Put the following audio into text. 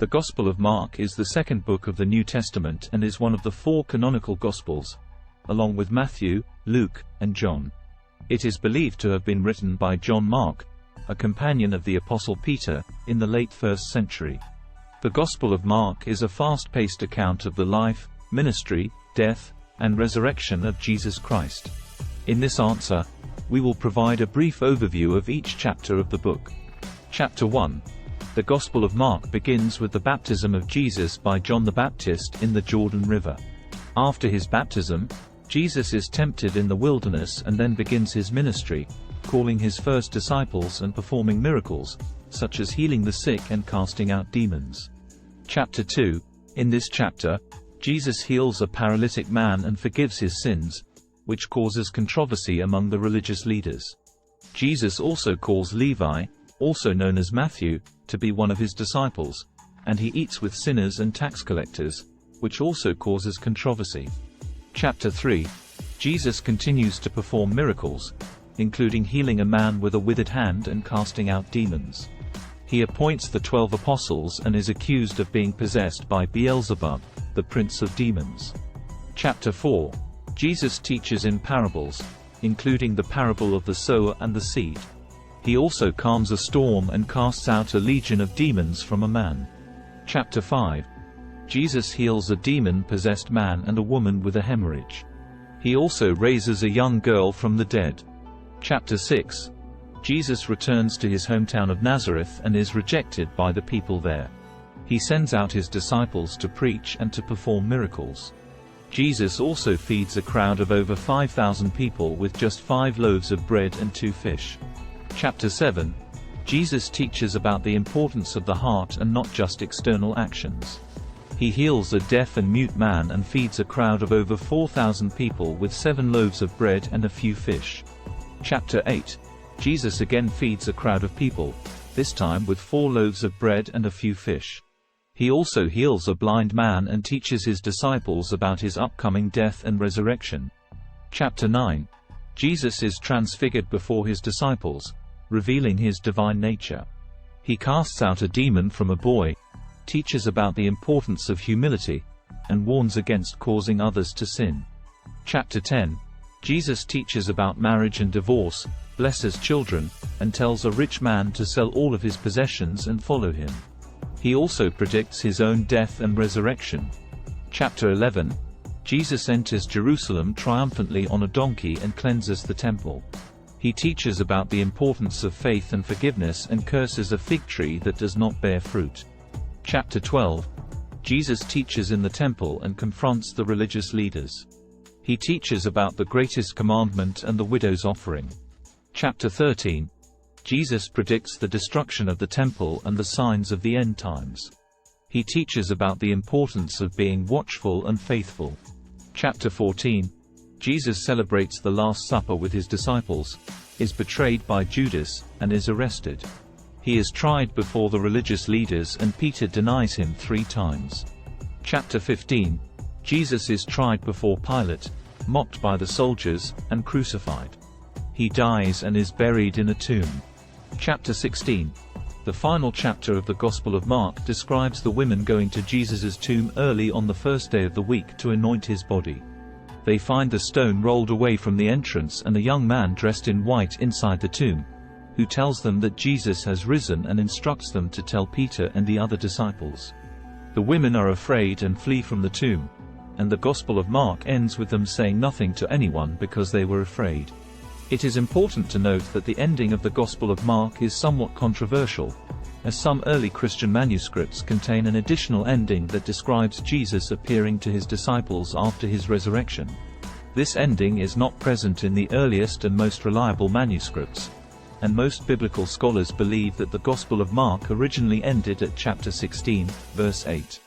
The Gospel of Mark is the second book of the New Testament and is one of the four canonical Gospels, along with Matthew, Luke, and John. It is believed to have been written by John Mark, a companion of the Apostle Peter, in the late 1st century. The Gospel of Mark is a fast-paced account of the life, ministry, death, and resurrection of Jesus Christ. In this answer, we will provide a brief overview of each chapter of the book. Chapter 1. The Gospel of Mark begins with the baptism of Jesus by John the Baptist in the Jordan River. After his baptism, Jesus is tempted in the wilderness and then begins his ministry, calling his first disciples and performing miracles, such as healing the sick and casting out demons. Chapter 2. In this chapter, Jesus heals a paralytic man and forgives his sins, which causes controversy among the religious leaders. Jesus also calls Levi, also known as Matthew, to be one of his disciples, and he eats with sinners and tax collectors, which also causes controversy. Chapter 3. Jesus continues to perform miracles, including healing a man with a withered hand and casting out demons. He appoints the 12 apostles and is accused of being possessed by Beelzebub, the prince of demons. Chapter 4. Jesus teaches in parables, including the parable of the sower and the seed. He also calms a storm and casts out a legion of demons from a man. Chapter 5. Jesus heals a demon-possessed man and a woman with a hemorrhage. He also raises a young girl from the dead. Chapter 6. Jesus returns to his hometown of Nazareth and is rejected by the people there. He sends out his disciples to preach and to perform miracles. Jesus also feeds a crowd of over 5,000 people with just 5 loaves of bread and 2 fish. Chapter 7. Jesus teaches about the importance of the heart and not just external actions. He heals a deaf and mute man and feeds a crowd of over 4,000 people with 7 loaves of bread and a few fish. Chapter 8. Jesus again feeds a crowd of people, this time with 4 loaves of bread and a few fish. He also heals a blind man and teaches his disciples about his upcoming death and resurrection. Chapter 9. Jesus is transfigured before his disciples, revealing his divine nature. He casts out a demon from a boy, teaches about the importance of humility, and warns against causing others to sin. Chapter 10. Jesus teaches about marriage and divorce, blesses children, and tells a rich man to sell all of his possessions and follow him. He also predicts his own death and resurrection. Chapter 11. Jesus enters Jerusalem triumphantly on a donkey and cleanses the temple. He teaches about the importance of faith and forgiveness and curses a fig tree that does not bear fruit. Chapter 12. Jesus teaches in the temple and confronts the religious leaders. He teaches about the greatest commandment and the widow's offering. Chapter 13. Jesus predicts the destruction of the temple and the signs of the end times. He teaches about the importance of being watchful and faithful. Chapter 14. Jesus celebrates the Last Supper with his disciples, is betrayed by Judas, and is arrested. He is tried before the religious leaders and Peter denies him 3 times. Chapter 15. Jesus is tried before Pilate, mocked by the soldiers, and crucified. He dies and is buried in a tomb. Chapter 16. The final chapter of the Gospel of Mark describes the women going to Jesus' tomb early on the first day of the week to anoint his body. They find the stone rolled away from the entrance and a young man dressed in white inside the tomb, who tells them that Jesus has risen and instructs them to tell Peter and the other disciples. The women are afraid and flee from the tomb, and the Gospel of Mark ends with them saying nothing to anyone because they were afraid. It is important to note that the ending of the Gospel of Mark is somewhat controversial, as some early Christian manuscripts contain an additional ending that describes Jesus appearing to his disciples after his resurrection. This ending is not present in the earliest and most reliable manuscripts, and most biblical scholars believe that the Gospel of Mark originally ended at chapter 16, verse 8.